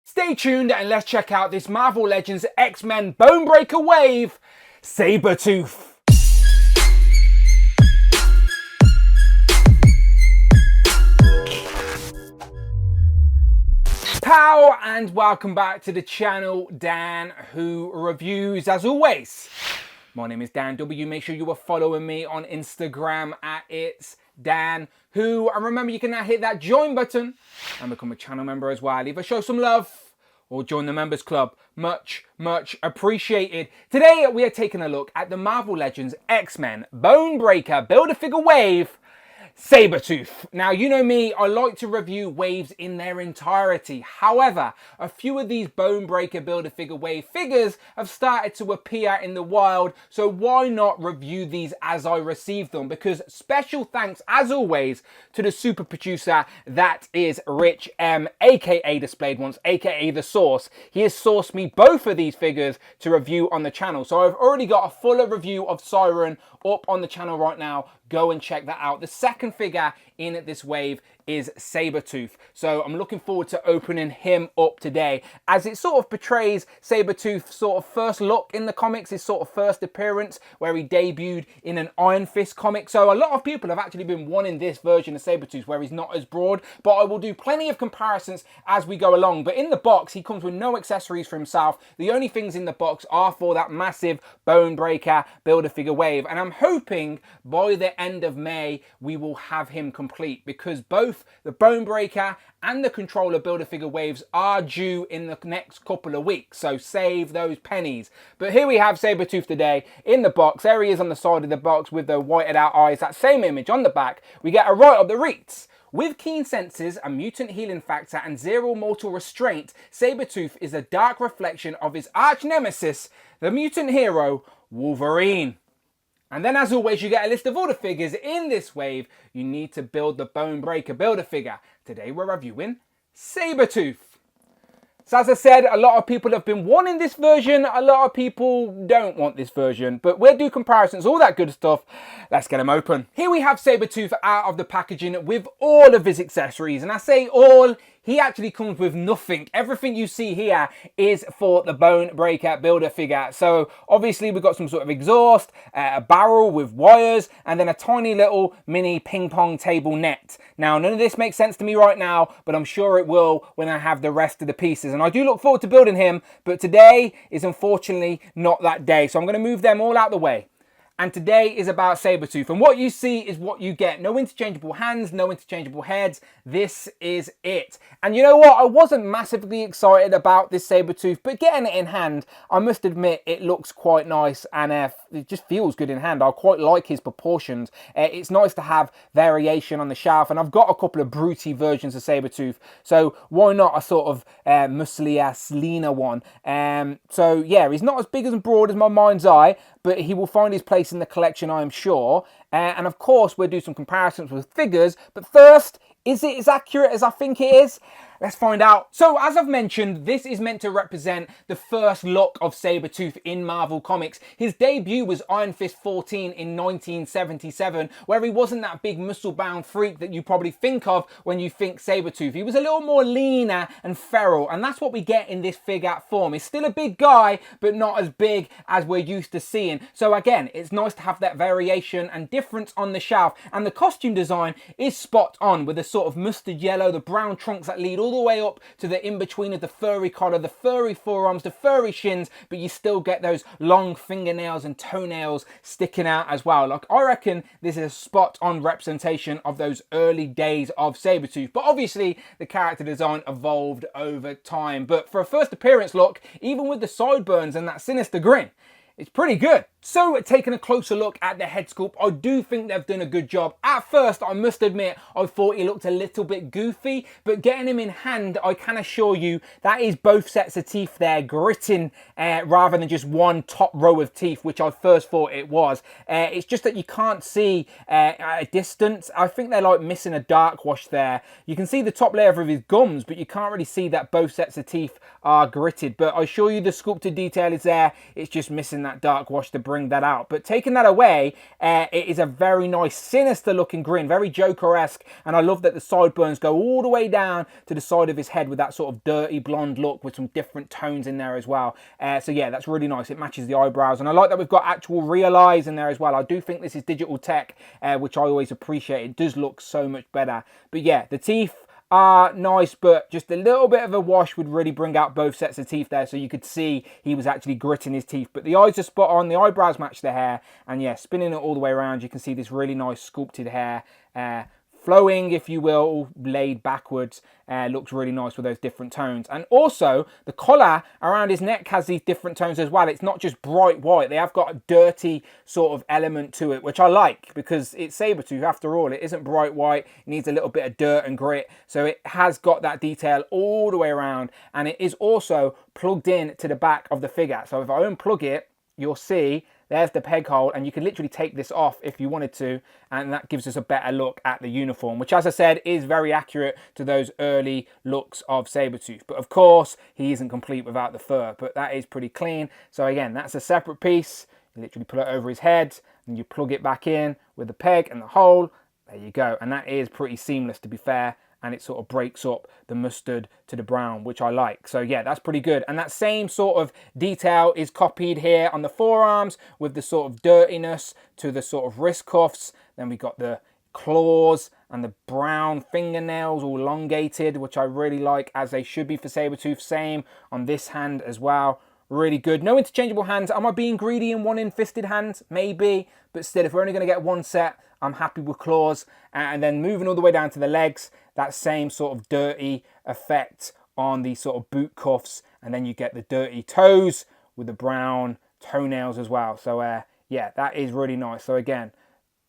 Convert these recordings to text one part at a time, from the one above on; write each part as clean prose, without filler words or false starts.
Stay tuned and let's check out this Marvel Legends X-Men Bonebreaker wave, Sabretooth. Pow and welcome back to the channel, Dan Who Reviews. As always, my name is Dan W. Make sure you are following me on Instagram at It's Dan Who. And remember, you can now hit that join button and become a channel member as well. Either show some love or join the members club. Much appreciated. Today we are taking a look at the Marvel Legends X-Men Bonebreaker Build-A-Figure wave, Sabretooth. Now, you know me, I like to review waves in their entirety. However, a few of these Bonebreaker Build-A-Figure wave figures have started to appear in the wild, so why not review these as I receive them? Because special thanks, as always, to the super producer that is Rich M, aka Displayed Once, aka The Source. He has sourced me both of these figures to review on the channel. So I've already got a fuller review of Siren up on the channel right now. Go and check that out. The second figure in this wave is Sabretooth. So I'm looking forward to opening him up today, as it sort of portrays Sabretooth's sort of first look in the comics, his sort of first appearance where he debuted in an Iron Fist comic. So a lot of people have actually been wanting this version of Sabretooth where he's not as broad, but I will do plenty of comparisons as we go along. But in the box, he comes with no accessories for himself. The only things in the box are for that massive Bonebreaker Build-A-Figure wave. And I'm hoping by the end of May, we will have him complete, because both the Bonebreaker and the Controller Build-A-Figure waves are due in the next couple of weeks, so save those pennies. But here we have Sabretooth today in the box. There he is on the side of the box with the whited out eyes, that same image on the back. We get a right up the reeds. With keen senses, a mutant healing factor, and zero mortal restraint, Sabretooth is a dark reflection of his archnemesis, the mutant hero, Wolverine. And then, as always, you get a list of all the figures in this wave you need to build the Bonebreaker Build-A-Figure. Today we're reviewing Sabretooth. So as I said, a lot of people have been wanting this version, a lot of people don't want this version, but we'll do comparisons, all that good stuff. Let's get them open. Here we have Sabretooth out of the packaging with all of his accessories, and I say all, he actually comes with nothing. Everything you see here is for the Bonebreaker Build-A-Figure. So obviously we've got some sort of exhaust, a barrel with wires, and then a tiny little mini ping pong table net. Now, none of this makes sense to me right now, but I'm sure it will when I have the rest of the pieces. And I do look forward to building him, but today is unfortunately not that day. So I'm gonna move them all out the way. And today is about Sabretooth. And what you see is what you get. No interchangeable hands, no interchangeable heads. This is it. And you know what? I wasn't massively excited about this Sabretooth, but getting it in hand, I must admit, it looks quite nice and it just feels good in hand. I quite like his proportions. It's nice to have variation on the shelf, and I've got a couple of broody versions of Sabretooth, so why not a sort of musclier, leaner one? So yeah, he's not as big and broad as my mind's eye, but he will find his place in the collection, I am sure. And of course, we'll do some comparisons with figures. But first, is it as accurate as I think it is? Let's find out. So, as I've mentioned, this is meant to represent the first look of Sabretooth in Marvel Comics. His debut was Iron Fist 14 in 1977, where he wasn't that big muscle-bound freak that you probably think of when you think Sabretooth. He was a little more leaner and feral, and that's what we get in this figure form. He's still a big guy, but not as big as we're used to seeing. So again, it's nice to have that variation and difference on the shelf, and the costume design is spot on, with the sort of mustard yellow, the brown trunks that lead all the way up to the in-between of the furry collar, the furry forearms, the furry shins, but you still get those long fingernails and toenails sticking out as well. Like, I reckon this is a spot-on representation of those early days of Sabretooth, but obviously the character design evolved over time. But for a first appearance look, even with the sideburns and that sinister grin, it's pretty good. So, taking a closer look at the head sculpt, I do think they've done a good job. At first, I must admit, I thought he looked a little bit goofy, but getting him in hand, I can assure you that is both sets of teeth there gritting rather than just one top row of teeth, which I first thought it was. It's just that you can't see at a distance. I think they're like missing a dark wash there. You can see the top layer of his gums, but you can't really see that both sets of teeth are gritted. But I assure you the sculpted detail is there. It's just missing that dark wash to bring bring that out. But taking that away, it is a very nice, sinister looking grin, very Joker-esque. And I love that the sideburns go all the way down to the side of his head with that sort of dirty blonde look with some different tones in there as well. So yeah, that's really nice. It matches the eyebrows. And I like that we've got actual real eyes in there as well. I do think this is digital tech, which I always appreciate. It does look so much better. But yeah, the teeth are nice, but just a little bit of a wash would really bring out both sets of teeth there, so you could see he was actually gritting his teeth. But the eyes are spot on, the eyebrows match the hair, and yeah, spinning it all the way around, you can see this really nice sculpted hair, flowing, if you will, all laid backwards. Looks really nice with those different tones. And also, the collar around his neck has these different tones as well. It's not just bright white. They have got a dirty sort of element to it, which I like, because it's Sabretooth after all. It isn't bright white. It needs a little bit of dirt and grit. So it has got that detail all the way around. And it is also plugged in to the back of the figure. So if I unplug it, you'll see there's the peg hole, and you can literally take this off if you wanted to, and that gives us a better look at the uniform, which, as I said, is very accurate to those early looks of Sabretooth. But of course, he isn't complete without the fur, but that is pretty clean. So again, that's a separate piece. You literally put it over his head, and you plug it back in with the peg and the hole. There you go, and that is pretty seamless, to be fair. And it sort of breaks up the mustard to the brown, which I like. So yeah, that's pretty good. And that same sort of detail is copied here on the forearms with the sort of dirtiness to the sort of wrist cuffs. Then we got the claws and the brown fingernails all elongated, which I really like, as they should be for Sabretooth. Same on this hand as well. Really good. No interchangeable hands. Am I being greedy and wanting fisted hands? Maybe. But still, if we're only going to get one set, I'm happy with claws. And then moving all the way down to the legs, that same sort of dirty effect on the sort of boot cuffs. And then you get the dirty toes with the brown toenails as well. So yeah, that is really nice. So again,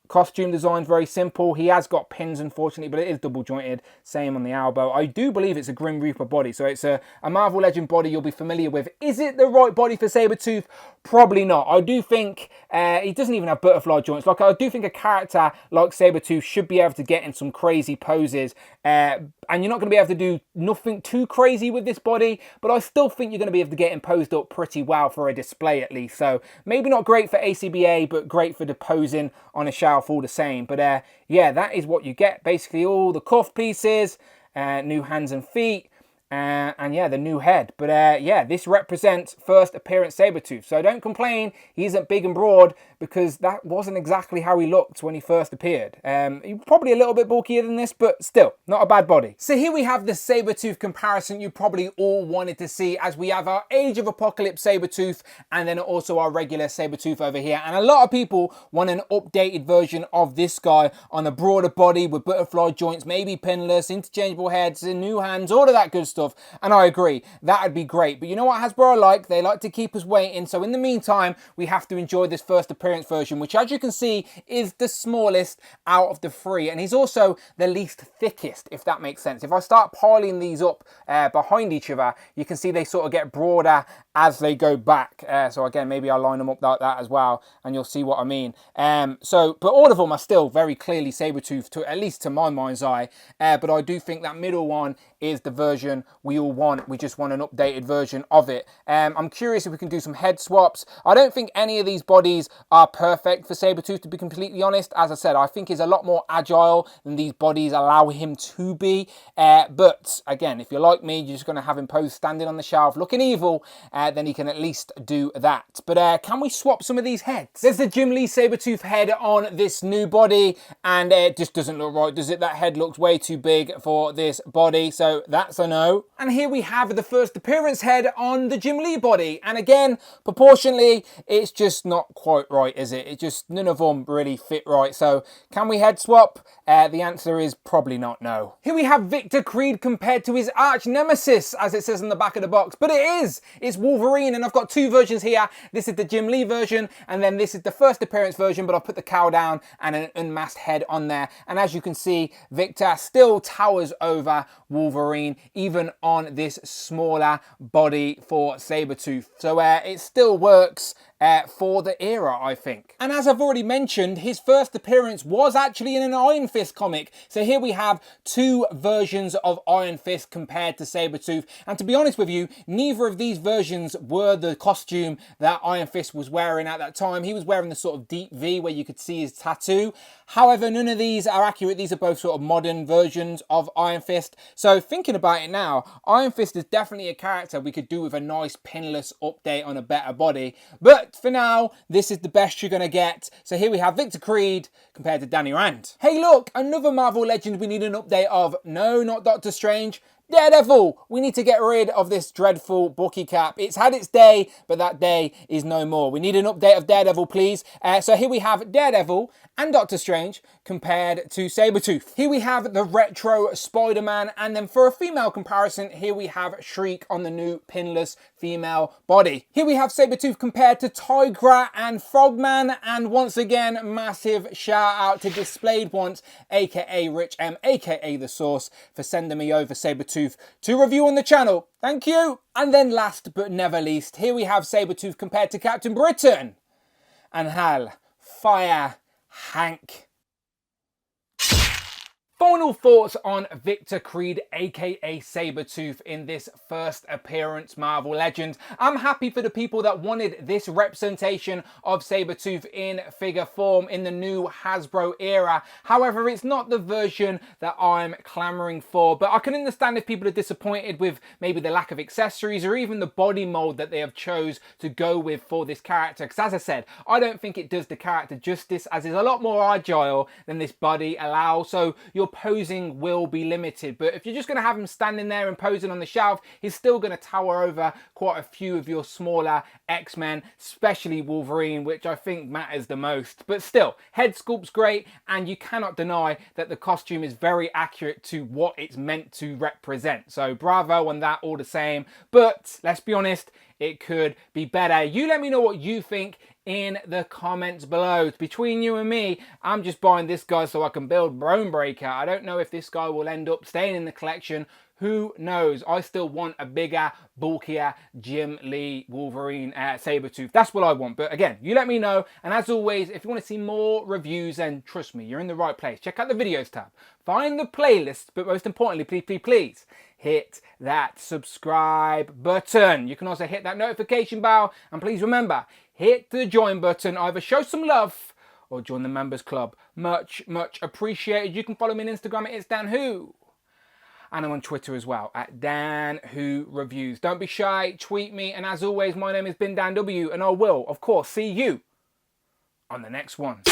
costume design is very simple. He has got pins, unfortunately, but it is double jointed. Same on the elbow. I do believe it's a Grim Reaper body, so it's a Marvel Legend body you'll be familiar with. Is it the right body for Sabretooth? Probably not. I do think he doesn't even have butterfly joints. Like, I do think a character like Sabretooth should be able to get in some crazy poses, and you're not going to be able to do nothing too crazy with this body, but I still think you're going to be able to get him posed up pretty well for a display at least. So maybe not great for ACBA, but great for the posing on a shelf all the same. But yeah, that is what you get. Basically all the cuff pieces, new hands and feet, and yeah, the new head. But yeah, this represents first appearance Sabretooth. So don't complain he isn't big and broad, because that wasn't exactly how he looked when he first appeared. He's probably a little bit bulkier than this, but still, not a bad body. So here we have the Sabretooth comparison you probably all wanted to see, as we have our Age of Apocalypse Sabretooth, and then also our regular Sabretooth over here. And a lot of people want an updated version of this guy on a broader body with butterfly joints, maybe pinless, interchangeable heads, and new hands, all of that good stuff. And I agree, that would be great. But you know what Hasbro like? They like to keep us waiting. So in the meantime, we have to enjoy this first appearance version, which, as you can see, is the smallest out of the three, and he's also the least thickest, if that makes sense. If I start piling these up behind each other, you can see they sort of get broader as they go back. So again, maybe I'll line them up like that as well, and you'll see what I mean. But all of them are still very clearly Sabretooth, at least to my mind's eye. But I do think that middle one is the version we all want. We just want an updated version of it. I'm curious if we can do some head swaps. I don't think any of these bodies are perfect for Sabretooth, to be completely honest. As I said, I think he's a lot more agile than these bodies allow him to be. But again, if you're like me, you're just going to have him posed standing on the shelf looking evil, then he can at least do that. But can we swap some of these heads? There's the Jim Lee Sabretooth head on this new body, and it just doesn't look right, does it? That head looks way too big for this body, so that's a no. And here we have the first appearance head on the Jim Lee body, and again, proportionally, it's just not quite right, is it? It just, none of them really fit right. So can we head swap? The answer is probably not no. Here we have Victor Creed compared to his archnemesis, as it says on the back of the box, but it's Wolverine, and I've got two versions here. This is the Jim Lee version, and then this is the first appearance version, but I've put the cowl down and an unmasked head on there. And as you can see, Victor still towers over Wolverine, even on this smaller body for Sabretooth. So it still works for the era, I think. And as I've already mentioned, his first appearance was actually in an Iron Fist comic. So here we have two versions of Iron Fist compared to Sabretooth. And to be honest with you, neither of these versions were the costume that Iron Fist was wearing at that time. He was wearing the sort of deep V where you could see his tattoo. However, none of these are accurate. These are both sort of modern versions of Iron Fist. So thinking about it now, Iron Fist is definitely a character we could do with a nice pinless update on a better body. But for now, this is the best you're going to get. So here we have Victor Creed compared to Danny Rand. Hey look, another Marvel Legend we need an update of. No, not Doctor Strange. Daredevil! We need to get rid of this dreadful Bucky cap. It's had its day, but that day is no more. We need an update of Daredevil, please. So here we have Daredevil and Doctor Strange compared to Sabretooth. Here we have the retro Spider-Man, and then for a female comparison, here we have Shriek on the new pinless female body. Here we have Sabretooth compared to Tigra and Frogman, and once again, massive shout out to Displayed Once, aka Rich M, aka The Source, for sending me over Sabretooth to review on the channel. Thank you! And then last but never least, here we have Sabretooth compared to Captain Britain and Hal Fire Hank. Final thoughts on Victor Creed, aka Sabretooth, in this first appearance Marvel Legends. I'm happy for the people that wanted this representation of Sabretooth in figure form in the new Hasbro era. However, it's not the version that I'm clamoring for, but I can understand if people are disappointed with maybe the lack of accessories or even the body mold that they have chose to go with for this character. Because as I said, I don't think it does the character justice, as it's a lot more agile than this body allows. So your posing will be limited, but if you're just going to have him standing there and posing on the shelf, he's still going to tower over quite a few of your smaller X-Men, especially Wolverine, which I think matters the most. But still, head sculpt's great, and you cannot deny that the costume is very accurate to what it's meant to represent. So bravo on that all the same, but let's be honest, it could be better. You let me know what you think in the comments below. Between you and me, I'm just buying this guy so I can build Bonebreaker. I don't know if this guy will end up staying in the collection. Who knows? I still want a bigger, bulkier Jim Lee Wolverine Sabretooth. That's what I want. But again, you let me know. And as always, if you want to see more reviews, then trust me, you're in the right place. Check out the videos tab. Find the playlist. But most importantly, please, please, please, hit that subscribe button. You can also hit that notification bell. And please remember, hit the join button. Either show some love or join the members club. Much, much appreciated. You can follow me on Instagram at It's Dan Who. And I'm on Twitter as well at Dan Who Reviews. Don't be shy, tweet me. And as always, my name has been Dan W. And I will, of course, see you on the next one.